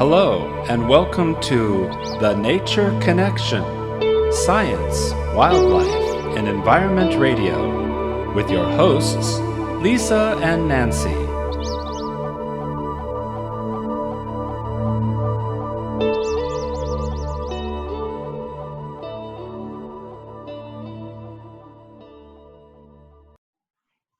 Hello, and welcome to The Nature Connection, Science, Wildlife, and Environment Radio, with your hosts, Lisa and Nancy.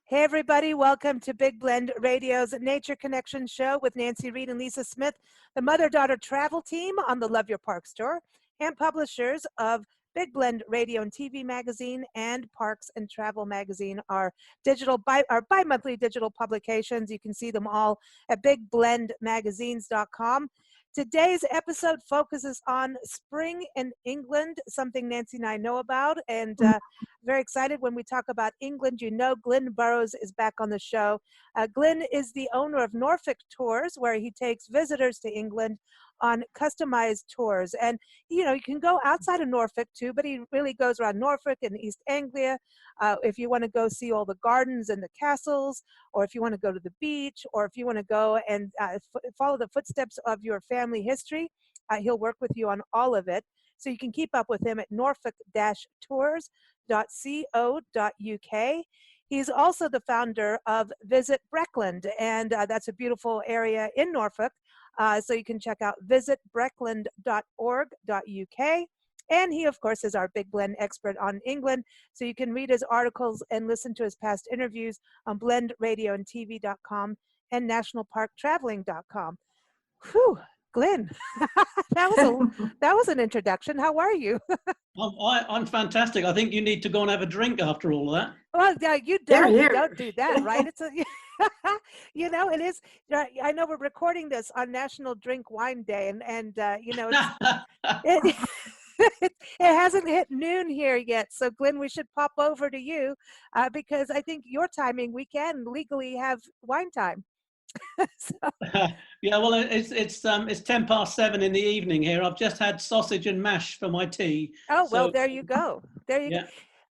Hey everybody, welcome to Big Blend Radio's Nature Connection show with Nancy Reed and Lisa Smith, the mother-daughter travel team on the Love Your Park store and publishers of Big Blend Radio and TV magazine and Parks and Travel magazine, our bi-monthly digital publications. You can see them all at bigblendmagazines.com. Today's episode focuses on spring in England, something Nancy and I know about, and very excited when we talk about England. You know, Glynn Burrows is back on the show. Glynn is the owner of Norfolk Tours, where he takes visitors to England on customized tours. And, you know, you can go outside of Norfolk too, but he really goes around Norfolk and East Anglia. If you want to go see all the gardens and the castles, or if you want to go to the beach, or if you want to go and follow the footsteps of your family history, he'll work with you on all of it. So you can keep up with him at norfolk-tours.co.uk. He's also the founder of Visit Breckland, and that's a beautiful area in Norfolk. So you can check out visitbreckland.org.uk. And he, of course, is our Big Blend expert on England. So you can read his articles and listen to his past interviews on blendradioandtv.com and nationalparktraveling.com. Whew, Glynn, that was an introduction. How are you? I'm fantastic. I think you need to go and have a drink after all of that. Well, yeah, you don't do that, right? It's a, you know, it is. I know we're recording this on National Drink Wine Day, and you know, it hasn't hit noon here yet. So, Glynn, we should pop over to you because I think your timing we can legally have wine time. Yeah, well, it's 7:10 in the evening here. I've just had sausage and mash for my tea. Oh, well, there you go. There you go.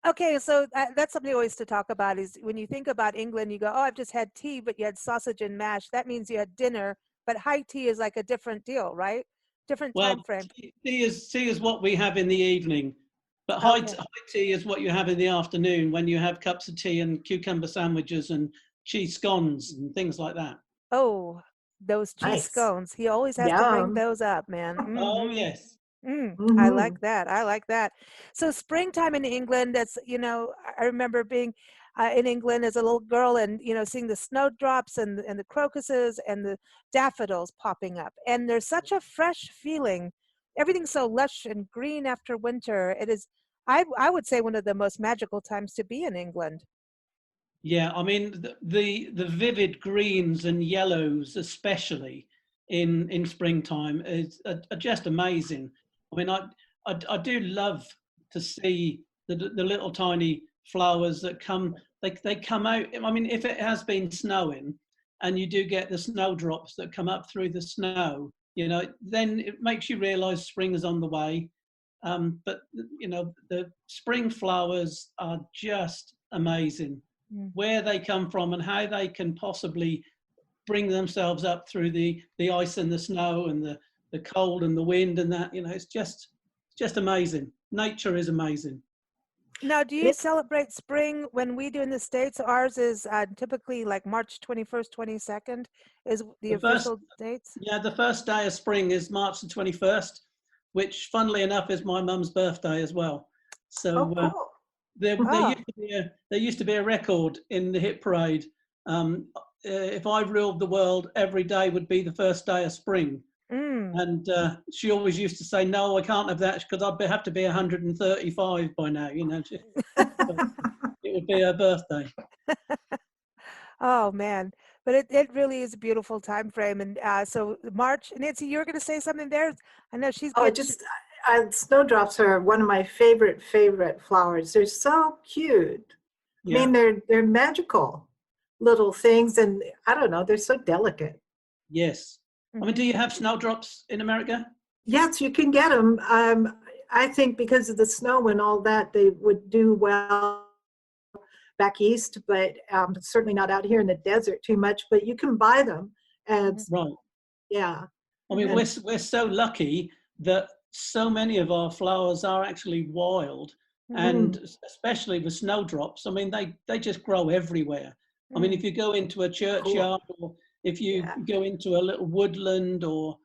Okay, so that's something always to talk about is when you think about England, you go, oh, I've just had tea, but you had sausage and mash. That means you had dinner, but high tea is like a different deal, right? Different time frame. Tea is what we have in the evening, but high tea is what you have in the afternoon when you have cups of tea and cucumber sandwiches and cheese scones and things like that. Oh, those cheese scones. He always has to bring those up, man. Mm-hmm. Oh, yes. Mm-hmm. I like that. I like that. So springtime in England, that's, you know, I remember being in England as a little girl and, you know, seeing the snowdrops and the crocuses and the daffodils popping up. And there's such a fresh feeling. Everything's so lush and green after winter. It is, I would say, one of the most magical times to be in England. Yeah, I mean, the vivid greens and yellows, especially in springtime, are just amazing. I mean, I do love to see the little tiny flowers that come. They come out. I mean, if it has been snowing, and you do get the snowdrops that come up through the snow, you know, then it makes you realise spring is on the way. But you know, the spring flowers are just amazing. Where they come from and how they can possibly bring themselves up through the ice and the snow and the cold and the wind and that, you know, it's just amazing. Nature is amazing. Now, do you celebrate spring when we do in the States? Ours is typically like March 21st, 22nd is the official dates. Yeah, the first day of spring is March the 21st, which funnily enough is my mum's birthday as well. So cool. There used to be a record in the hit parade. If I ruled the world, every day would be the first day of spring. And she always used to say, no, I can't have that because I'd have to be 135 by now, you know. It would be her birthday. Oh, man. But it really is a beautiful time frame. And so March, Nancy, you were going to say something there? I know she's good. Snowdrops are one of my favorite flowers. They're so cute. Yeah. I mean, they're magical little things, and I don't know, they're so delicate. Yes. I mean, do you have snowdrops in America? Yes, you can get them. I think because of the snow and all that, they would do well back east, but certainly not out here in the desert too much. But you can buy them. And right. Yeah. I mean, we're so lucky that so many of our flowers are actually wild, and especially the snowdrops. I mean, they just grow everywhere. I mean, if you go into a churchyard, or if you go into a little woodland, or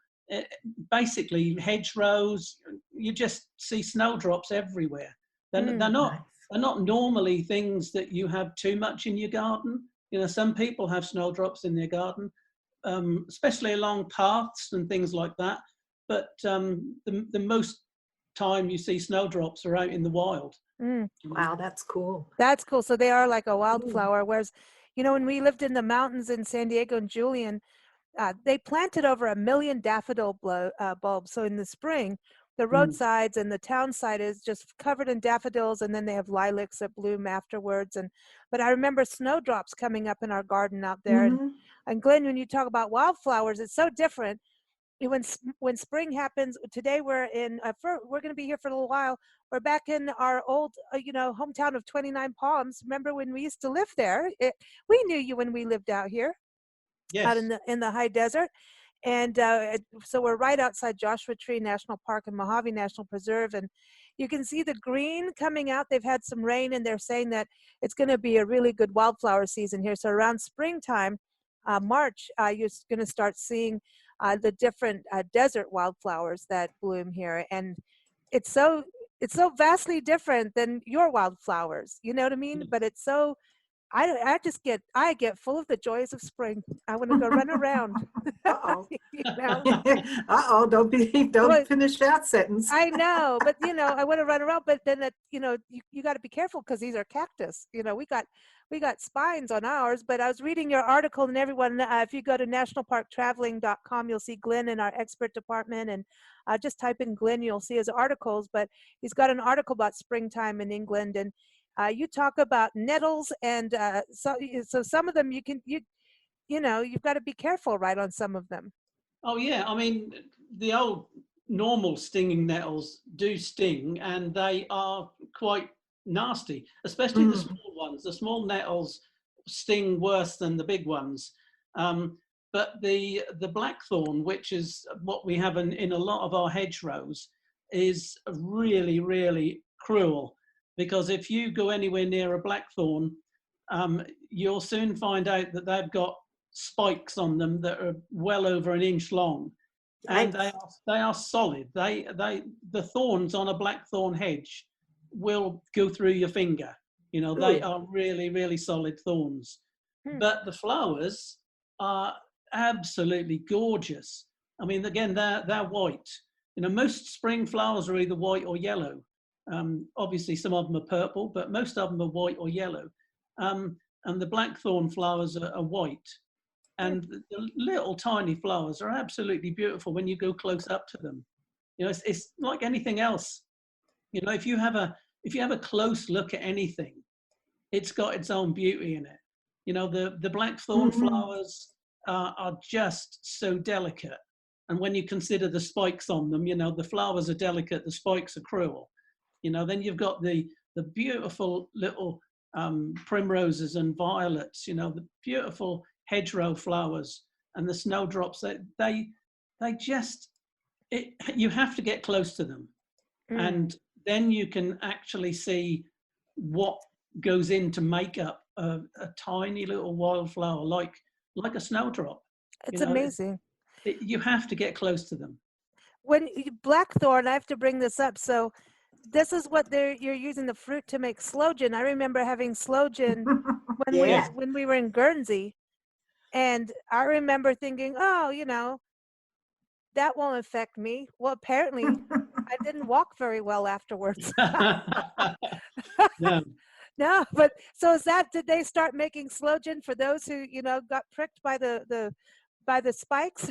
basically hedgerows, you just see snowdrops everywhere. They're not normally things that you have too much in your garden. You know, some people have snowdrops in their garden, especially along paths and things like that. But the most time you see snowdrops are out in the wild. Wow, that's cool. That's cool. So they are like a wildflower. Whereas, you know, when we lived in the mountains in San Diego and Julian, they planted over 1 million daffodil bulbs. So in the spring, the roadsides and the town side is just covered in daffodils, and then they have lilacs that bloom afterwards. But I remember snowdrops coming up in our garden out there. And Glynn, when you talk about wildflowers, it's so different. When spring happens, today we're going to be here for a little while. We're back in our old, hometown of 29 Palms. Remember when we used to live there? We knew you when we lived out here, out in the high desert. And so we're right outside Joshua Tree National Park and Mojave National Preserve, and you can see the green coming out. They've had some rain, and they're saying that it's going to be a really good wildflower season here. So around springtime, March, you're going to start seeing the different desert wildflowers that bloom here, and it's so vastly different than your wildflowers. You know what I mean? But it's so. I get full of the joys of spring. I want to go run around. Don't finish that sentence. I know, but I want to run around. But then you got to be careful because these are cactus. We got spines on ours. But I was reading your article, and everyone, if you go to nationalparktraveling.com, you'll see Glynn in our expert department, and just type in Glynn, you'll see his articles. But he's got an article about springtime in England, and you talk about nettles, and so some of them you've got to be careful, right, on some of them. Oh yeah, I mean, the old normal stinging nettles do sting, and they are quite nasty, especially the small ones. The small nettles sting worse than the big ones. But the blackthorn, which is what we have in a lot of our hedgerows, is really, really cruel. Because if you go anywhere near a blackthorn, you'll soon find out that they've got spikes on them that are well over 1 inch long, and they are solid. The thorns on a blackthorn hedge will go through your finger. They are really, really solid thorns. But the flowers are absolutely gorgeous. I mean, again, they're white. Most spring flowers are either white or yellow. Obviously, some of them are purple, but most of them are white or yellow. And the blackthorn flowers are white. And the little tiny flowers are absolutely beautiful when you go close up to them. It's like anything else. If you have a close look at anything, it's got its own beauty in it. The blackthorn flowers are just so delicate. And when you consider the spikes on them, the flowers are delicate, the spikes are cruel. Then you've got the beautiful little primroses and violets, the beautiful hedgerow flowers, and the snowdrops. You have to get close to them, and then you can actually see what goes in to make up a tiny little wildflower like a snowdrop. It's amazing. You have to get close to them. When blackthorn, I have to bring this up. So this is what you're using the fruit to make sloe gin. I remember having sloe gin when we were in Guernsey, and I remember thinking, that won't affect me. Well, apparently I didn't walk very well afterwards. No, but so did they start making sloe gin for those who got pricked by the spikes?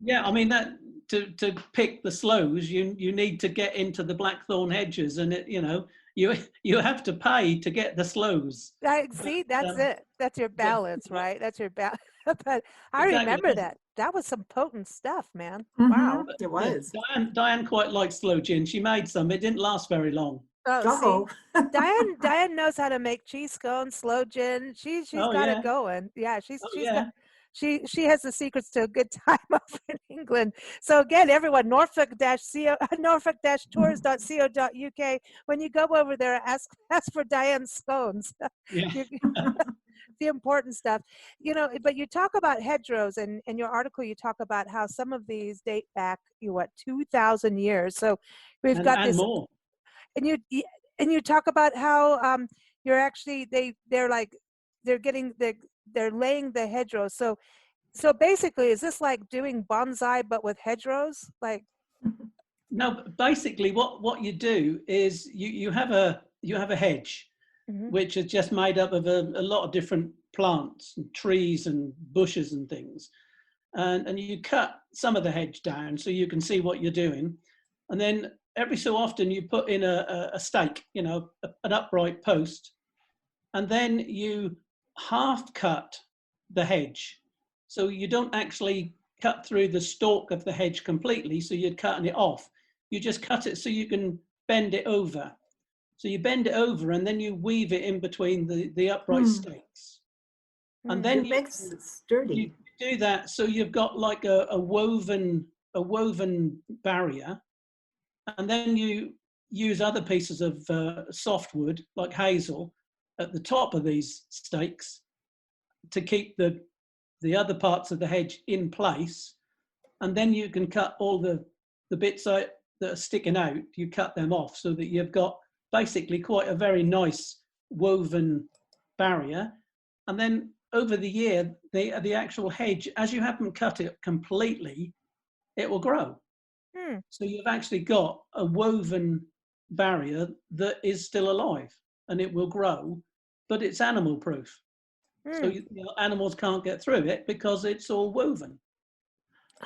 Yeah, I mean, that to pick the sloes, you need to get into the blackthorn hedges, and you have to pay to get the sloes. See, that's it. That's your balance, right? That's your balance. But I remember that. That was some potent stuff, man. Wow, it was. Diane quite liked sloe gin. She made some. It didn't last very long. Oh, see, Diane knows how to make cheese scones, sloe gin. She's got it going. Yeah, she has the secrets to a good time over in England. So again, everyone, Norfolk-tours.co.uk. When you go over there, ask for Diane scones. Yeah. The important stuff, but you talk about hedgerows, and in your article you talk about how some of these date back 2,000 years. So we've got and this more. and you talk about how you're actually they're laying the hedgerows. So basically, is this like doing bonsai but with hedgerows? Like, no, basically what you do is you have a hedge, which is just made up of a lot of different plants and trees and bushes and things. And you cut some of the hedge down so you can see what you're doing. And then every so often you put in a stake, an upright post, and then you half cut the hedge. So you don't actually cut through the stalk of the hedge completely, so you're cutting it off. You just cut it so you can bend it over. So you bend it over and then you weave it in between the upright stakes. And then it makes it sturdy. You do that, so you've got like a woven barrier, and then you use other pieces of softwood like hazel at the top of these stakes to keep the other parts of the hedge in place. And then you can cut all the bits that are sticking out, you cut them off so that you've got basically quite a very nice woven barrier. And then over the year, the actual hedge, as you haven't cut it completely, it will grow. So you've actually got a woven barrier that is still alive, and it will grow, but it's animal proof. So animals can't get through it because it's all woven.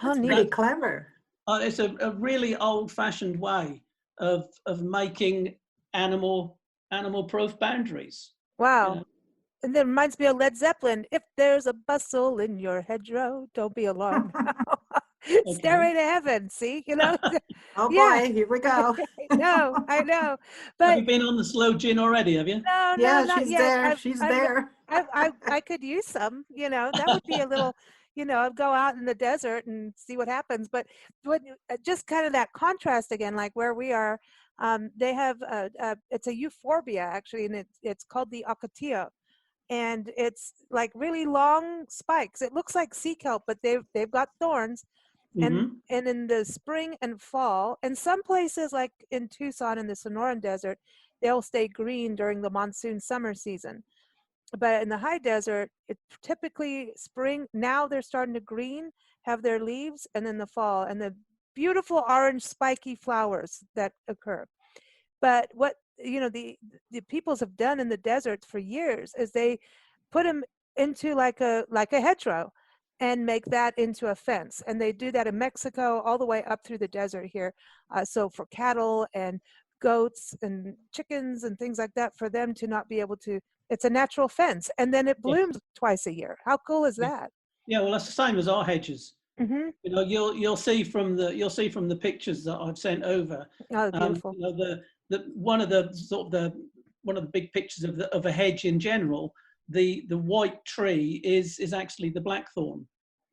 That's pretty clever. It's a really old-fashioned way of making animal proof boundaries. Wow. And that reminds me of Led Zeppelin. If there's a bustle in your hedgerow, don't be alarmed. Okay. Stairway to heaven. See, Oh boy, here we go. I know. But have you been on the slow gin already? Have you? No, Yeah, not she's yet. there. She's there. I could use some. That would be a little. I'd go out in the desert and see what happens. But just kind of that contrast again, like where we are. They have it's a Euphorbia actually, and it's called the Ocotillo. And it's like really long spikes. It looks like sea kelp, but they've got thorns. And in the spring and fall, and some places like in Tucson in the Sonoran Desert, they'll stay green during the monsoon summer season. But in the high desert, it's typically spring. Now they're starting to green, have their leaves, and then the fall, and the beautiful orange spiky flowers that occur. But what the peoples have done in the deserts for years is they put them into like a hedgerow and make that into a fence. And they do that in Mexico all the way up through the desert here. So for cattle and goats and chickens and things like that, for them to not be able to, it's a natural fence. And then it blooms twice a year. How cool is that? Yeah, well, that's the same as our hedges. You'll see from the pictures that I've sent over. Oh, beautiful. One of the big pictures of a hedge in general, the white tree is actually the blackthorn,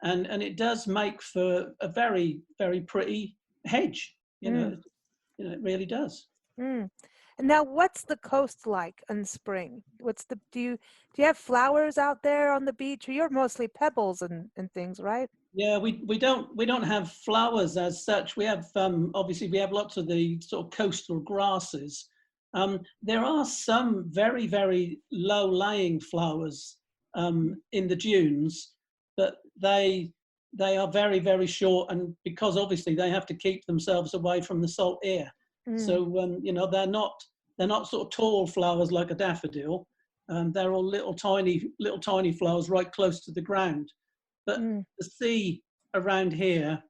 and it does make for a very, very pretty hedge. It really does. And now, what's the coast like in spring? Do you have flowers out there on the beach, or you're mostly pebbles and things, right? Yeah, we don't have flowers as such. We have obviously we have lots of the sort of coastal grasses. There are some very, very low-lying flowers in the dunes, but they are very, very short, and because obviously they have to keep themselves away from the salt air. So they're not sort of tall flowers like a daffodil. They're all little tiny flowers right close to the ground. But the sea around here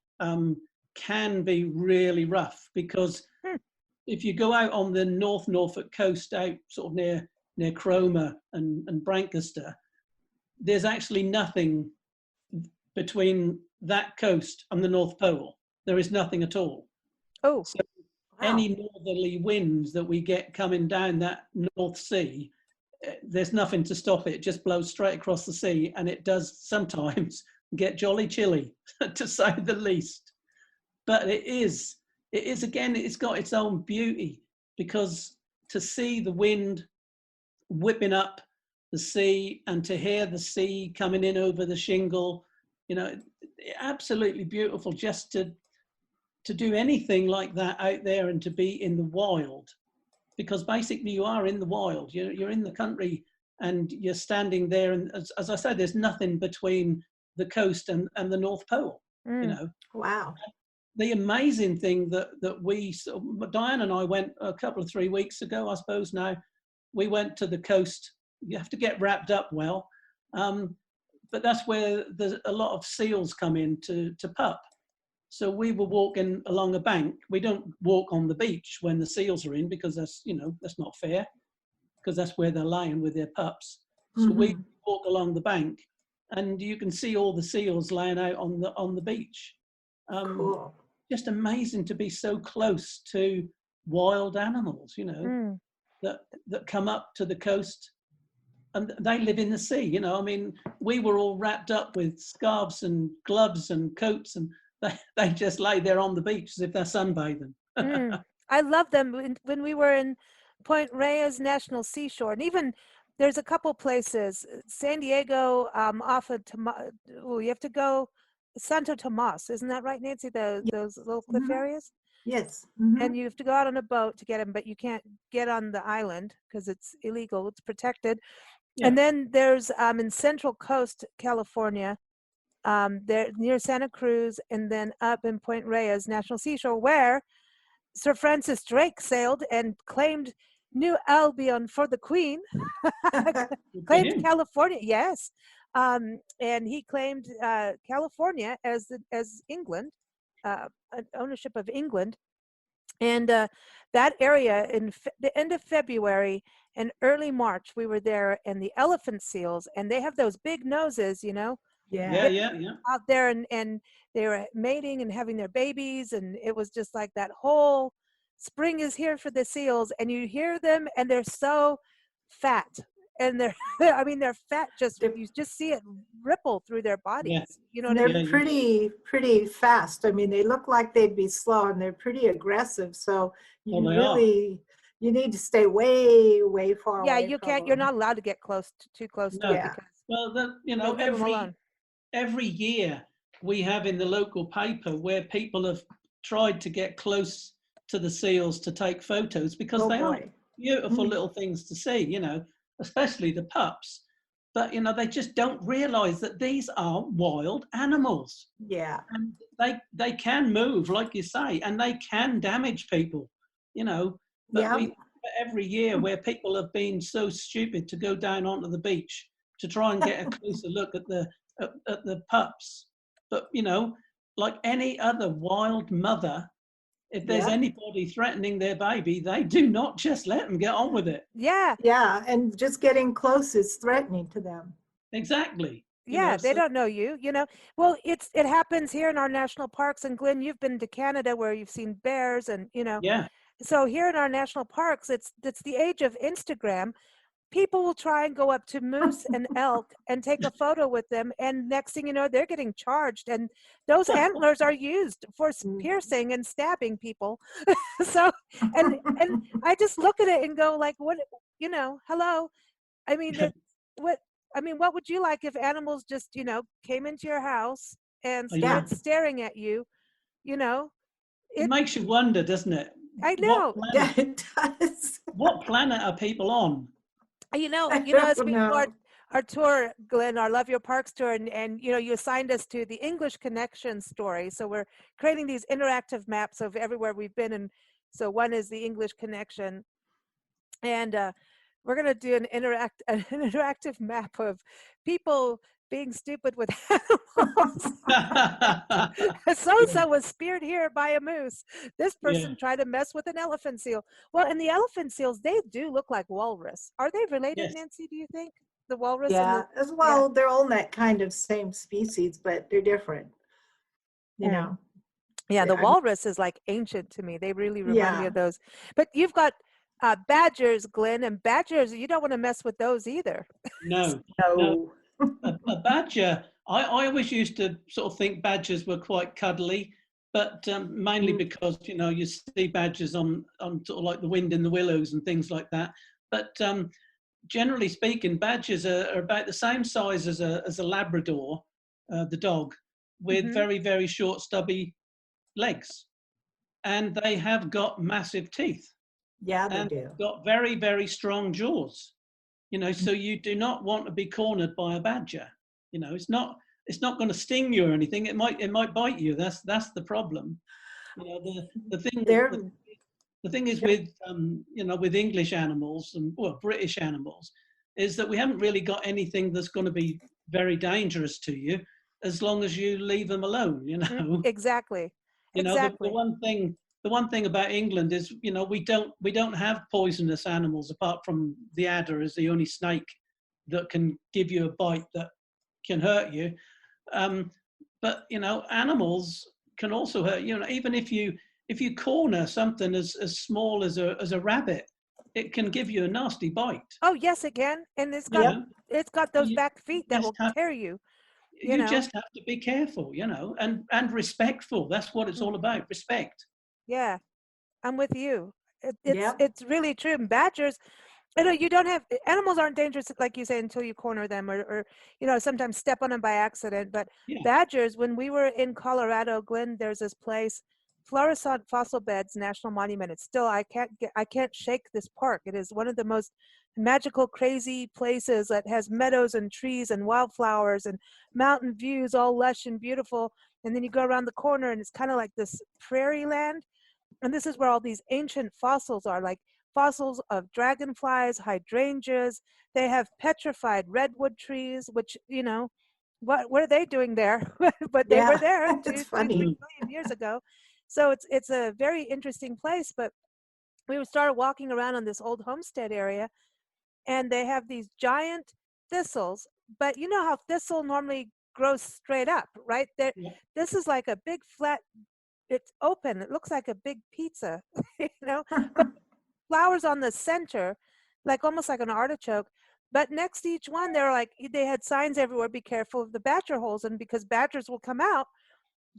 can be really rough, because if you go out on the North Norfolk coast, out sort of near Cromer and Brancaster, there's actually nothing between that coast and the North Pole. There is nothing at all. Oh, so any northerly winds that we get coming down that North Sea, there's nothing to stop it. It just blows straight across the sea, and it does sometimes get jolly chilly, to say the least. But it is again, it's got its own beauty, because to see the wind whipping up the sea and to hear the sea coming in over the shingle, absolutely beautiful, just to do anything like that out there and to be in the wild, because basically you are in the wild. You're in the country and you're standing there, and as I said, there's nothing between the coast and the North Pole. Wow. The amazing thing that Diane and I went a couple of 3 weeks ago, I suppose now, we went to the coast. You have to get wrapped up well, but that's where there's a lot of seals come in to pup. So we were walking along a bank. We don't walk on the beach when the seals are in, because that's not fair, because that's where they're lying with their pups. So we walk along the bank, and you can see all the seals laying out on the beach. Cool. Just amazing to be so close to wild animals, that come up to the coast, and they live in the sea. I mean, we were all wrapped up with scarves and gloves and coats, and they just lay there on the beach as if they're sunbathing. I love them. When we were in Point Reyes National Seashore, and even there's a couple places, San Diego, off of you have to go Santo Tomas, isn't that right, Nancy? Those little cliff areas. Yes. And you have to go out on a boat to get them, but you can't get on the island because it's illegal. It's protected. Yeah. And then there's in Central Coast, California, there near Santa Cruz, and then up in Point Reyes National Seashore, where Sir Francis Drake sailed and claimed New Albion for the Queen. Claimed California, yes, and he claimed California as England, ownership of England, and that area in the end of February and early March, we were there, and the elephant seals, and they have those big noses, Yeah. out there, and they were mating and having their babies, and it was just like that whole spring is here for the seals, and you hear them, and they're so fat, and they're fat, you just see it ripple through their bodies. Yeah. They're pretty fast. I mean, they look like they'd be slow, and they're pretty aggressive, so you need to stay way far away. You can't. You're not allowed to get too close to it. Well, every year we have in the local paper where people have tried to get close to the seals to take photos, because they are beautiful little things to see, especially the pups. But, they just don't realize that these are wild animals. Yeah. And they can move, like you say, and they can damage people, But every year where people have been so stupid to go down onto the beach to try and get a closer look at the pups. But, like any other wild mother, if there's anybody threatening their baby, they do not just let them get on with it. Yeah. Yeah, and just getting close is threatening to them. Exactly. They don't know you, Well, it happens here in our national parks. And Glynn, you've been to Canada where you've seen bears and, Yeah. So here in our national parks, it's the age of Instagram. People will try and go up to moose and elk and take a photo with them, and next thing you know, they're getting charged, and those antlers are used for piercing and stabbing people. So, and I just look at it and go like, what, hello. I mean, what would you like if animals just, came into your house and started staring at you? It makes you wonder, doesn't it? I know. It does. What planet are people on? As we do our tour, Glynn, our Love Your Parks tour, and you assigned us to the English Connection story. So we're creating these interactive maps of everywhere we've been. And so one is the English Connection. And we're going to do an interactive map of people being stupid with animals. So-and-so was speared here by a moose. This person tried to mess with an elephant seal. Well, and the elephant seals, they do look like walrus. Are they related, Nancy, do you think? The walrus? Yeah, as well, they're all in that kind of same species, but they're different, Yeah, the walrus is like ancient to me. They really remind me of those. But you've got badgers, Glynn, and badgers, you don't want to mess with those either. No, No. a badger, I always used to sort of think badgers were quite cuddly, but mainly because, you know, you see badgers on sort of like the wind in the willows and things like that. But generally speaking, badgers are about the same size as a Labrador, the dog, with very, very short, stubby legs. And they have got massive teeth. Yeah, they And do. got very, very strong jaws. You know, so you do not want to be cornered by a badger. You know, it's not going to sting you or anything. It might bite you. That's the problem. You know, the thing is with you know, with English animals and British animals, is that we haven't really got anything that's going to be very dangerous to you as long as you leave them alone. You know, Exactly. you know, Exactly. the one thing about England is, you know, we don't have poisonous animals apart from the adder is the only snake that can give you a bite that can hurt you. But you know, animals can also hurt you. You know, even if you corner something as small as a rabbit, it can give you a nasty bite. Oh yes, it can, and it's got those back feet that will tear you. You just have to be careful, you know, and respectful. That's what it's all about, respect. Yeah, I'm with you. It's really true. And badgers, you know, you don't have animals aren't dangerous, like you say, until you corner them or you know, sometimes step on them by accident. But badgers, when we were in Colorado, Glynn, there's this place, Florissant Fossil Beds National Monument. It's still I can't shake this park. It is one of the most magical, crazy places that has meadows and trees and wildflowers and mountain views, all lush and beautiful. And then you go around the corner and it's kind of like this prairie land. And this is where all these ancient fossils are, like fossils of dragonflies, hydrangeas. They have petrified redwood trees, which, you know, what are they doing there? But they were there 3 million years ago. So it's a very interesting place. But we started walking around on this old homestead area, and they have these giant thistles. But you know how thistle normally grows straight up, right? This is like a big flat, it's open. It looks like a big pizza, you know, but flowers on the center, like almost like an artichoke. But next to each one, they had signs everywhere, be careful of the badger holes. And because badgers will come out,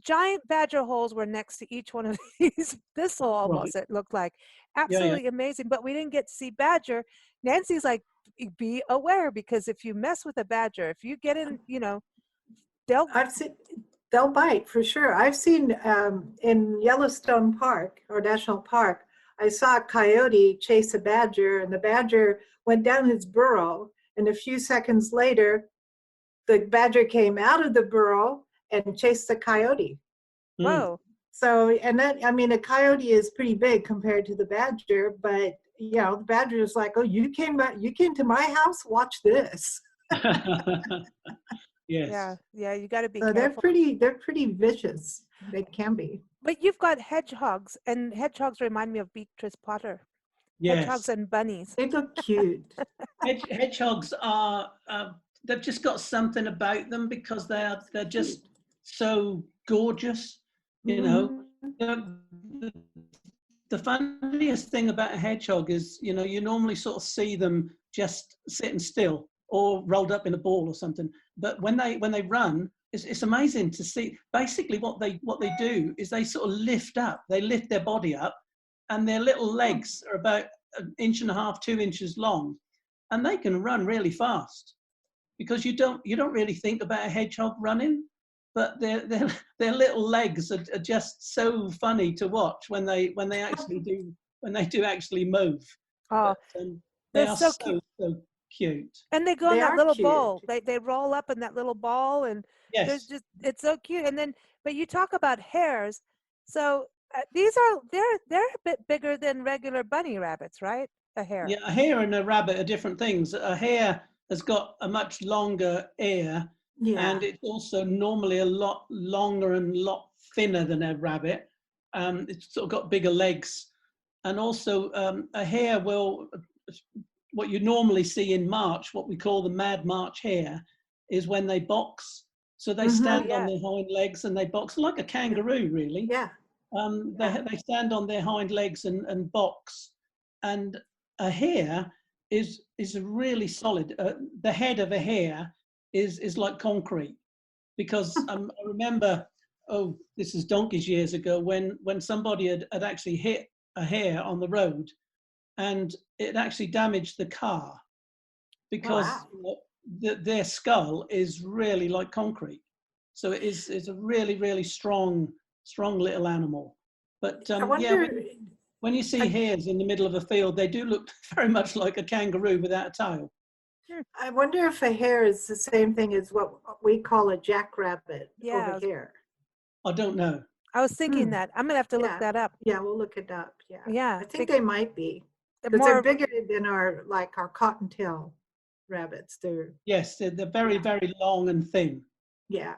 giant badger holes were next to each one of these thistle almost, it looked like. Absolutely amazing. But we didn't get to see badger. Nancy's like, be aware, because if you mess with a badger, if you get in, you know, they'll bite for sure. I've seen in Yellowstone Park or National Park, I saw a coyote chase a badger, and the badger went down his burrow, and a few seconds later, the badger came out of the burrow and chased the coyote. Whoa. So, and that, I mean, a coyote is pretty big compared to the badger, but you know, the badger is like, oh, you came to my house, watch this. Yes. Yeah, you got to be so careful. They're pretty vicious. They can be. But you've got hedgehogs, and hedgehogs remind me of Beatrice Potter. Yes. Hedgehogs and bunnies. They look cute. Hedgehogs are, they've just got something about them because they're just so gorgeous, you know. The funniest thing about a hedgehog is, you know, you normally sort of see them just sitting still or rolled up in a ball or something. But when they run, it's amazing to see. Basically, what they do is they sort of lift their body up, and their little legs are about 1.5 inches, 2 inches long, and they can run really fast. Because you don't really think about a hedgehog running, but their little legs are just so funny to watch when they actually do actually move. Oh, but, they are so cute. And they go in that little ball. They roll up in that little ball, and yes, it's so cute. And then, but you talk about hares. So they're a bit bigger than regular bunny rabbits, right? A hare. Yeah, a hare and a rabbit are different things. A hare has got a much longer ear, and it's also normally a lot longer and a lot thinner than a rabbit. It's sort of got bigger legs, and also a hare will. What you normally see in March, what we call the Mad March hare, is when they box. So they stand on their hind legs and they box like a kangaroo, really. Yeah. They stand on their hind legs and box. And a hare is a really solid. The head of a hare is like concrete, because I remember, oh, this is donkeys years ago, when somebody had actually hit a hare on the road, and it actually damaged the car, because their skull is really like concrete. So it's a really, really strong little animal. But I wonder, when you see hares in the middle of a field, they do look very much like a kangaroo without a tail. I wonder if a hare is the same thing as what we call a jackrabbit over here. I don't know. I was thinking that. I'm going to have to look that up. Yeah, we'll look it up. Yeah. Yeah. I think they might be. Because they're bigger than our cottontail rabbits. Yes, they're very, very long and thin. Yeah.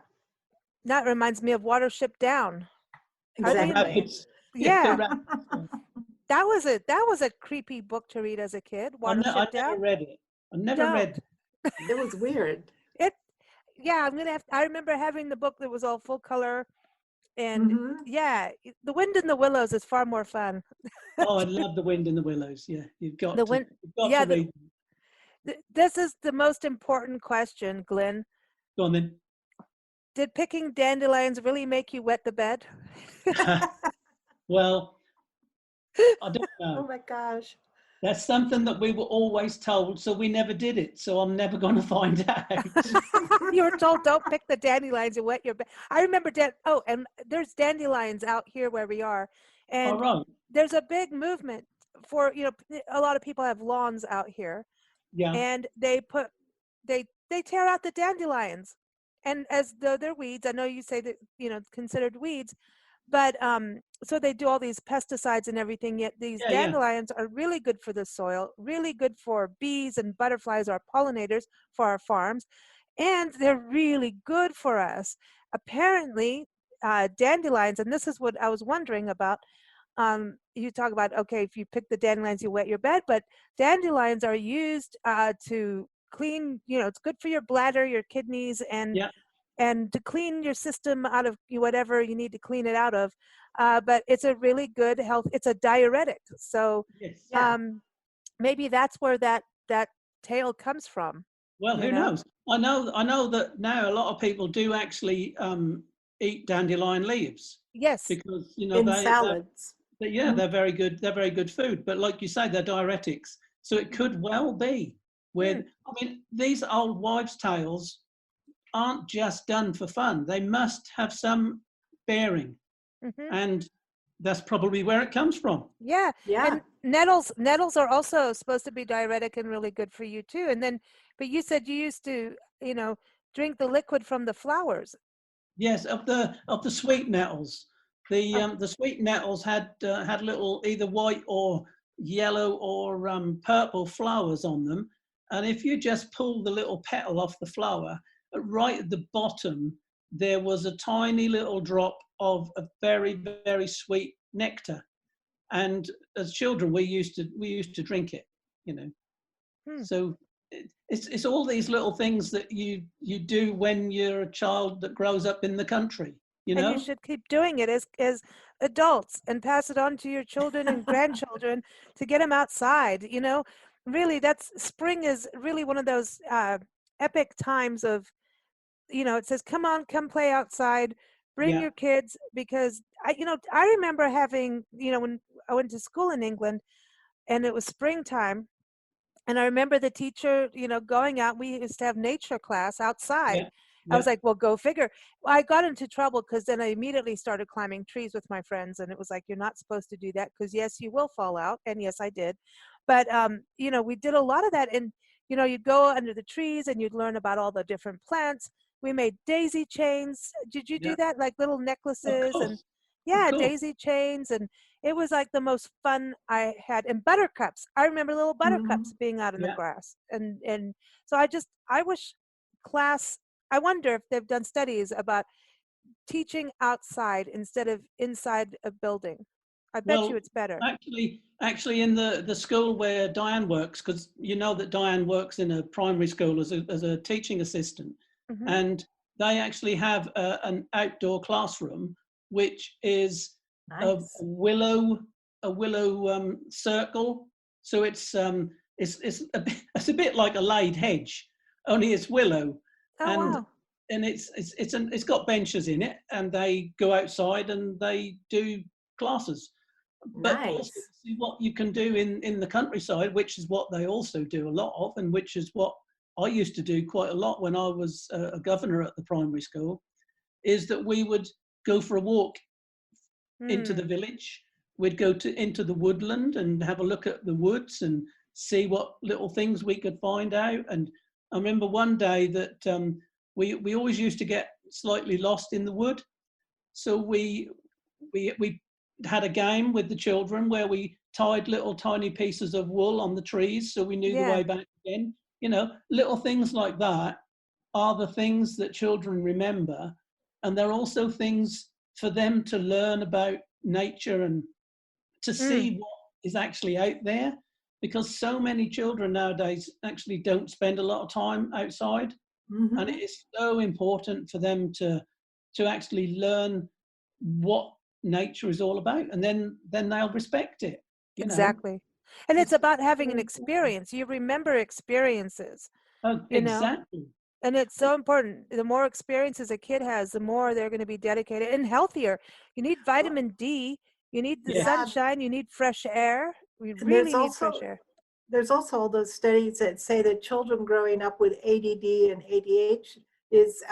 That reminds me of Watership Down. Exactly. Yeah. That was a creepy book to read as a kid. Watership Down. I never read it. I never read it. It was weird. I remember having the book that was all full color, and The Wind in the Willows is far more fun. Oh, I love The Wind in the Willows. Yeah, you've got to read. This is the most important question, Glynn. Go on then. Did picking dandelions really make you wet the bed? Well, I don't know. Oh my gosh. That's something that we were always told, so we never did it. So I'm never going to find out. You were told, don't pick the dandelions and wet your bed. I remember and there's dandelions out here where we are. And there's a big movement for, a lot of people have lawns out here. Yeah. And they tear out the dandelions. And as though they're weeds, I know you say that, considered weeds, but so they do all these pesticides and everything, yet these dandelions are really good for the soil, really good for bees and butterflies, our pollinators for our farms, and they're really good for us. Apparently, dandelions, and this is what I was wondering about, you talk about, okay, if you pick the dandelions, you wet your bed, but dandelions are used to clean, it's good for your bladder, your kidneys, and to clean your system out of whatever you need to clean it out of. But it's a really good it's a diuretic. So maybe that's where that tale comes from. Well, who knows? I know that now a lot of people do actually eat dandelion leaves. Yes. Because, in salads. They're very good. They're very good food. But like you say, they're diuretics. So it could well be these old wives' tales aren't just done for fun. They must have some bearing. And that's probably where it comes from. Yeah. And nettles are also supposed to be diuretic and really good for you too. But you said you used to, drink the liquid from the flowers. Yes, of the sweet nettles. The sweet nettles had little either white or yellow or purple flowers on them. And if you just pull the little petal off the flower, right at the bottom, there was a tiny little drop of a very, very sweet nectar. And as children, we used to drink it, So it's all these little things that you do when you're a child that grows up in the country, And you should keep doing it as adults and pass it on to your children and grandchildren to get them outside, Really, spring is really one of those epic times of, it says, come on, come play outside, bring your kids, because I remember having, when I went to school in England and it was springtime, and I remember the teacher, going out, we used to have nature class outside. Yeah. I was like, well, go figure. Well, I got into trouble because then I immediately started climbing trees with my friends. And it was like, you're not supposed to do that because, yes, you will fall out. And yes, I did. But, we did a lot of that. And, you'd go under the trees and you'd learn about all the different plants. We made daisy chains. Did you do that? Like little necklaces and daisy chains. And it was like the most fun I had. And buttercups. I remember little buttercups being out in the grass. And so I wish I wonder if they've done studies about teaching outside instead of inside a building. I bet you it's better. Actually, in the school where Diane works, because that Diane works in a primary school as a teaching assistant, and they actually have an outdoor classroom, which is a willow circle. So it's it's a bit like a laid hedge, only it's willow, Oh, and wow. it's got benches in it, and they go outside and they do classes, but also Nice. see what you can do in the countryside, which is what they also do a lot of, and which is what I used to do quite a lot when I was a governor at the primary school, is that we would go for a walk into the village. We'd go into the woodland and have a look at the woods and see what little things we could find out. And I remember one day that we always used to get slightly lost in the wood. So we had a game with the children where we tied little tiny pieces of wool on the trees so we knew the Yeah. way back again. You know, little things like that are the things that children remember. And they're also things for them to learn about nature and to see what is actually out there, because so many children nowadays actually don't spend a lot of time outside. Mm-hmm. And it is so important for them to actually learn what nature is all about, and then they'll respect it, you know. Exactly. And it's about having an really experience. You remember experiences, Oh, you know, exactly. and it's so important. The more experiences a kid has, the more they're going to be dedicated and healthier. You need vitamin D, you need the Yeah. sunshine, you need fresh air. We And really need fresh air. there's also all those studies that say that children growing up with ADD and ADH is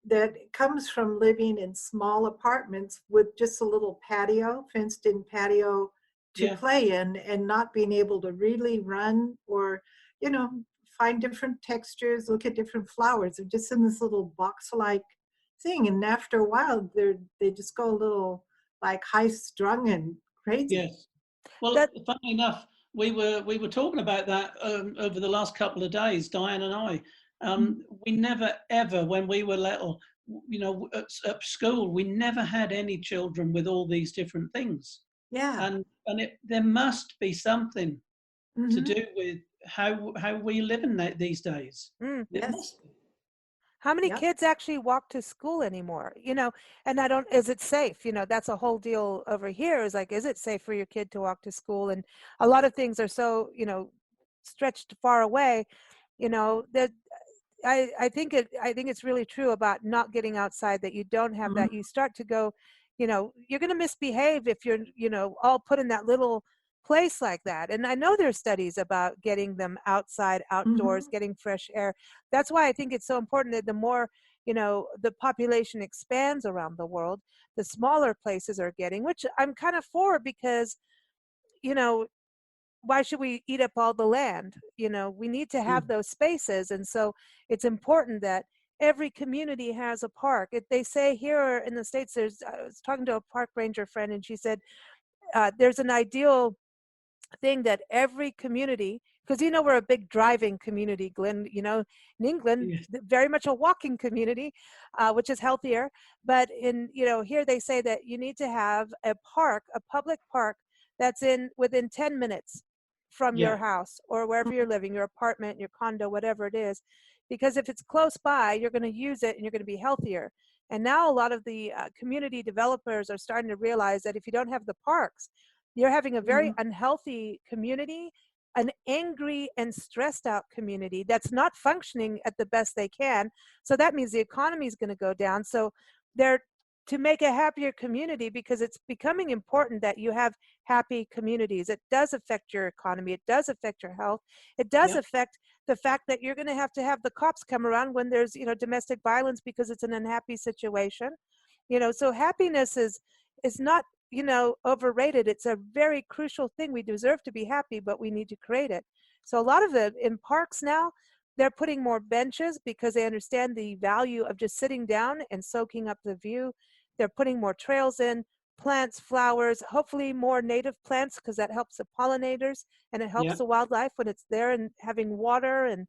that comes from living in small apartments with just a little patio, fenced-in patio to Yeah. play in, and not being able to really run or, you know, find different textures, look at different flowers. They're just in this little box-like thing, and after a while, they just go a little like high-strung and crazy. Yes. Well, That funny enough, we were talking about that over the last couple of days, Diane and I. We never ever, when we were little, you know, at school, we never had any children with all these different things. Yeah. And there must be something to Mhm. do with how we live in these days. It Yes. must be. how many Yep. kids actually walk to school anymore? You know, and I don't, is it safe? You know, that's a whole deal over here is like, is it safe for your kid to walk to school? And a lot of things are so, you know, stretched far away, you know, that I think it's really true about not getting outside, that you don't have Mhm. that. You start to go, you know, you're going to misbehave if you're, you know, all put in that little place like that. And I know there's studies about getting them outside, outdoors, Mhm. getting fresh air. That's why I think it's so important that the more, you know, the population expands around the world, the smaller places are getting, which I'm kind of for, because, you know, why should we eat up all the land? You know, we need to have those spaces. And so it's important that every community has a park. They say here in the States, I was talking to a park ranger friend, and she said there's an ideal thing that every community, because, you know, we're a big driving community, Glynn, you know, in England, Yes. very much a walking community, which is healthier. But in, you know, here they say that you need to have a park, a public park that's within 10 minutes from your Yeah. house or wherever you're living, your apartment, your condo, whatever it is. Because if it's close by, you're going to use it and you're going to be healthier. And now a lot of the community developers are starting to realize that if you don't have the parks, you're having a very Mhm. unhealthy community, an angry and stressed out community that's not functioning at the best they can. So that means the economy is going to go down. So they're to make a happier community, because it's becoming important that you have happy communities. It does affect your economy. It does affect your health. It does Yeah. affect the fact that you're going to have the cops come around when there's, you know, domestic violence because it's an unhappy situation. You know, so happiness is not, you know, overrated. It's a very crucial thing. We deserve to be happy, but we need to create it. So a lot of in parks now, they're putting more benches because they understand the value of just sitting down and soaking up the view. They're putting more trails in, plants, flowers, hopefully more native plants, because that helps the pollinators and it helps Yeah. the wildlife when it's there and having water and,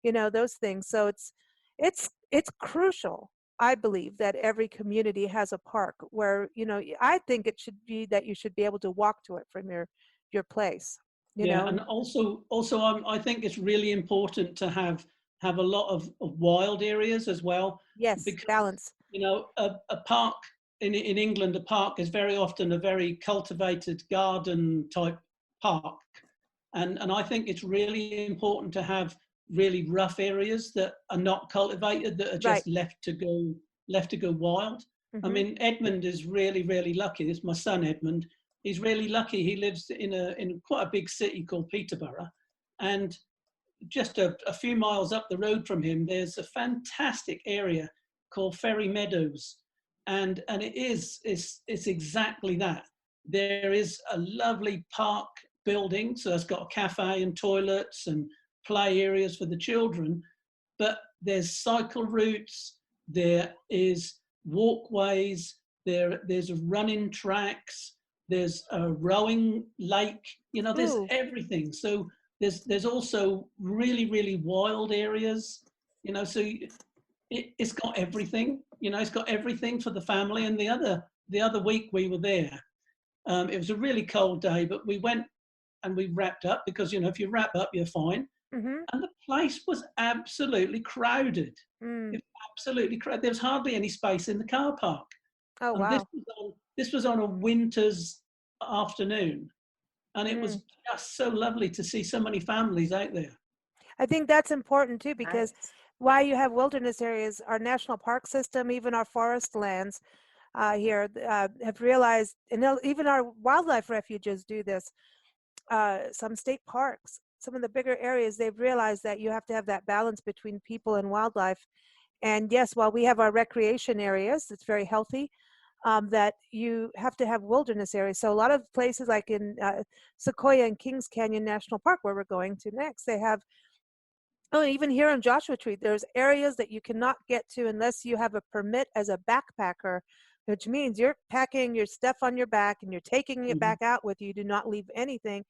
you know, those things. So it's crucial, I believe, that every community has a park where, you know, I think it should be that you should be able to walk to it from your place, you Yeah, know. and also I think it's really important to have a lot of wild areas as well, Yes, because, balance. you know, a park in England, a park is very often a very cultivated garden type park, And I think it's really important to have really rough areas that are not cultivated, that are just left to go wild. I mean, Edmund is really, really lucky. This is my son, Edmund. He's really lucky. He lives in quite a big city called Peterborough, and just a few miles up the road from him, there's a fantastic area called Ferry Meadows, and it's exactly that. There is a lovely park building, so it's got a cafe and toilets and play areas for the children, but there's cycle routes, there is walkways, there's running tracks, there's a rowing lake, you know, there's everything. So there's also really, really wild areas, you know, so it's got everything, you know, it's got everything for the family. And the other week we were there, it was a really cold day, but we went and we wrapped up because, you know, if you wrap up, you're fine. And the place was absolutely crowded. It was absolutely crowded. There was hardly any space in the car park. Oh, and wow. This was on a winter's afternoon. And it was just so lovely to see so many families out there. I think that's important too, because while you have wilderness areas, our national park system, even our forest lands here have realized, and even our wildlife refuges do this, some state parks, some of the bigger areas, they've realized that you have to have that balance between people and wildlife. And yes, while we have our recreation areas, it's very healthy, that you have to have wilderness areas. So a lot of places like in Sequoia and Kings Canyon National Park, where we're going to next, they have, even here in Joshua Tree, there's areas that you cannot get to unless you have a permit as a backpacker, which means you're packing your stuff on your back and you're taking it back out with you. You do not leave anything.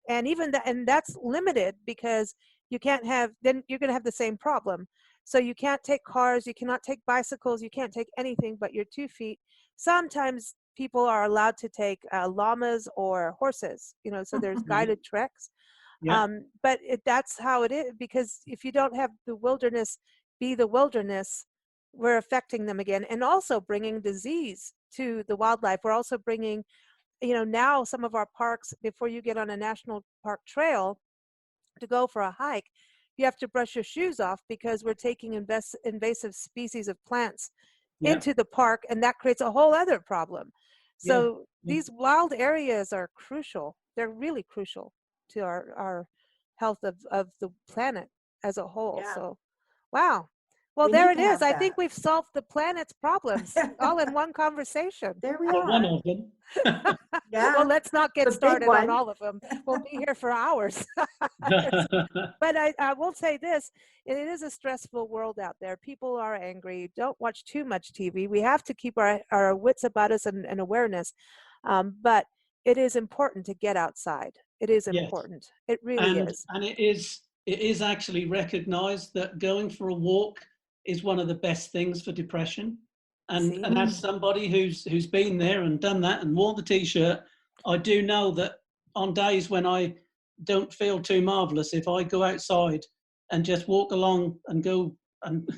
And even that, and that's limited because you can't have, then you're going to have the same problem. So you can't take cars, you cannot take bicycles, you can't take anything but your 2 feet. Sometimes people are allowed to take llamas or horses, you know, so there's guided treks. But that's how it is, because if you don't have the wilderness be the wilderness, we're affecting them again, and also bringing disease to the wildlife. We're also bringing, you know, now some of our parks, before you get on a national park trail to go for a hike, you have to brush your shoes off because we're taking invasive species of plants into the park, and that creates a whole other problem. So these wild areas are crucial. They're really crucial to our health of the planet as a whole. So, wow. Well, there it is. I think we've solved the planet's problems all in one conversation. There we are. One of them. Well, let's not get started on all of them. We'll be here for hours. But I will say this, it is a stressful world out there. People are angry. Don't watch too much TV. We have to keep our wits about us and awareness. But it is important to get outside. It is important. It really is. And it is actually recognized that going for a walk is one of the best things for depression. And as somebody who's been there and done that and wore the t-shirt, I do know that on days when I don't feel too marvelous, if I go outside and just walk along and go and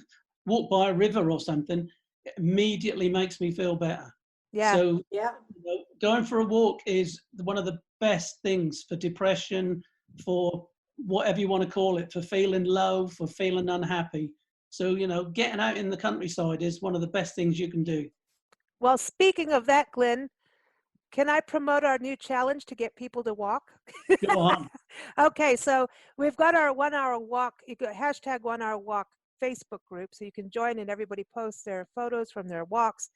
walk by a river or something, it immediately makes me feel better. So you know, going for a walk is one of the best things for depression, for whatever you want to call it, for feeling low, for feeling unhappy. So, you know, getting out in the countryside is one of the best things you can do. Well, speaking of that, Glynn, can I promote our new challenge to get people to walk? Go on. Okay, so we've got our 1 hour walk, you go hashtag 1 hour walk Facebook group, so you can join and everybody posts their photos from their walks.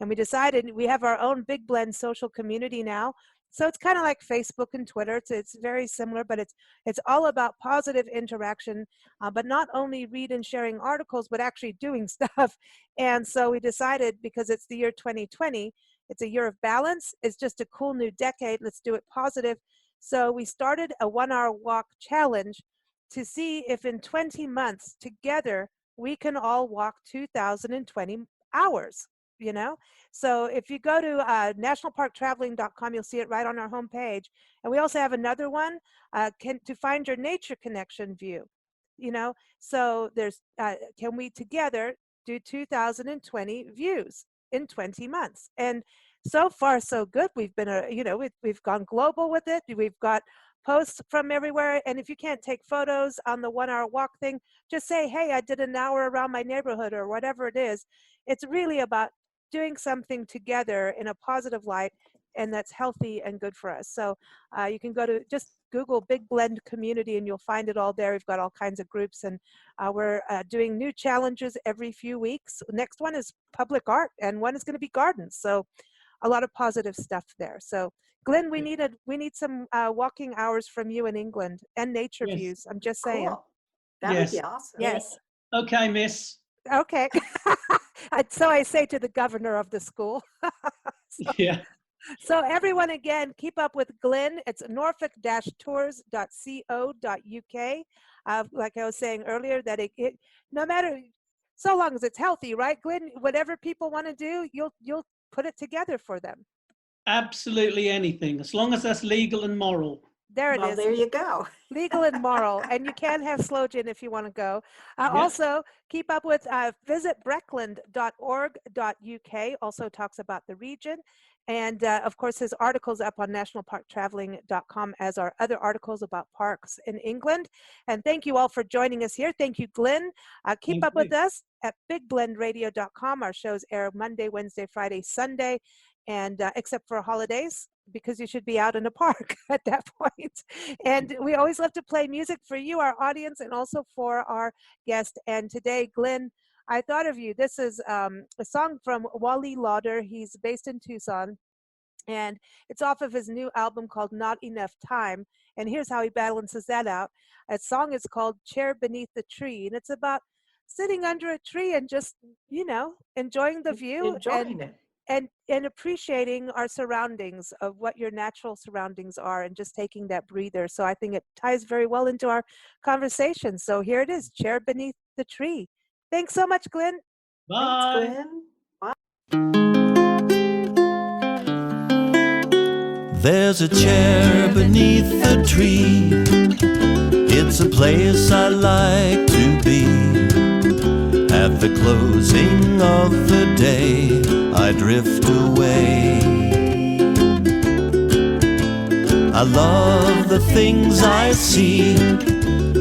And we decided we have our own Big Blend social community now. So it's kind of like Facebook and Twitter. It's very similar, but it's all about positive interaction, but not only read and sharing articles, but actually doing stuff. And so we decided, because it's the year 2020, it's a year of balance. It's just a cool new decade. Let's do it positive. So we started a 1 hour walk challenge to see if in 20 months together, we can all walk 2,020 hours. You know, so if you go to nationalparktraveling.com, you'll see it right on our homepage. And we also have another one to find your nature connection view. You know, so there's can we together do 2020 views in 20 months? And so far so good. We've been we've gone global with it. We've got posts from everywhere, and if you can't take photos on the 1 hour walk thing, just say, hey, I did an hour around my neighborhood or whatever it is. It's really about doing something together in a positive light, and that's healthy and good for us. So you can go to just Google Big Blend Community and you'll find it all there. We've got all kinds of groups, and we're doing new challenges every few weeks. Next one is public art, and one is going to be gardens. So a lot of positive stuff there. So Glynn, we need some walking hours from you in England and nature views. I'm just saying. Cool. That would be awesome. Yes. Okay, miss. Okay. So I say to the governor of the school. Yeah. So everyone, again, keep up with Glynn. It's norfolk-tours.co.uk. Like I was saying earlier, that it no matter, so long as it's healthy, right, Glynn? Whatever people want to do, you'll put it together for them. Absolutely anything, as long as that's legal and moral. There it is. There you go. Legal and moral. And you can have slow gin if you want to go. Also, keep up with visit breckland.org.uk. Also talks about the region. And of course, his articles up on nationalparktraveling.com, as are other articles about parks in England. And thank you all for joining us here. Thank you, Glynn. Keep up with us at bigblendradio.com. Our shows air Monday, Wednesday, Friday, Sunday, and except for holidays, because you should be out in a park at that point. And we always love to play music for you, our audience, and also for our guest. And today, Glynn, I thought of you. This is a song from Wally Lauder. He's based in Tucson, and it's off of his new album called Not Enough Time. And here's how he balances that out. A song is called Chair Beneath the Tree, and it's about sitting under a tree and just, enjoying the view. And appreciating our surroundings, of what your natural surroundings are, and just taking that breather. So I think it ties very well into our conversation. So here it is, Chair Beneath the Tree. Thanks so much, Glynn. Bye. Thanks, Glynn. Bye. There's a chair beneath the tree. It's a place I like to be. At the closing of the day, I drift away. I love the things I see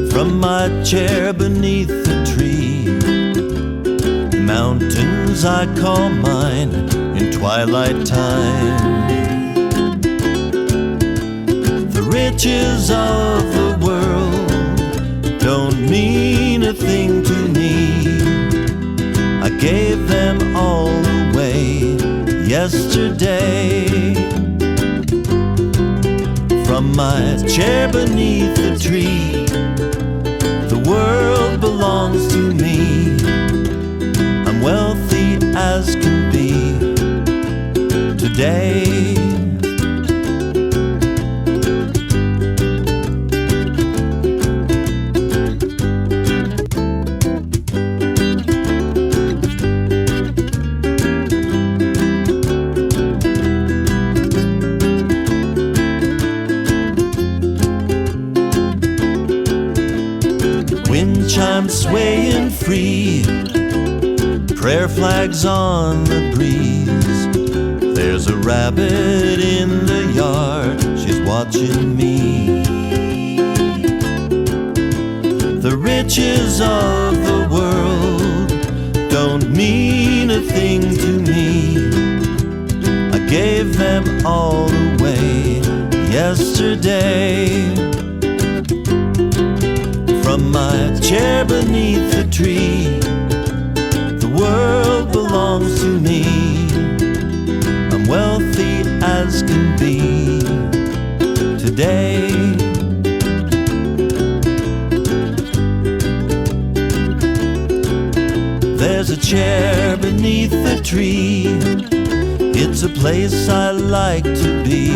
from my chair beneath the tree. Mountains I call mine in twilight time. The riches of the world don't mean a thing to me. I gave them all away yesterday. From my chair beneath the tree, the world belongs to me. I'm wealthy as can be today. Chimes swaying free, prayer flags on the breeze. There's a rabbit in the yard, she's watching me. The riches of the world don't mean a thing to me. I gave them all away yesterday. From my chair beneath the tree, the world belongs to me. I'm wealthy as can be today. There's a chair beneath the tree. It's a place I like to be.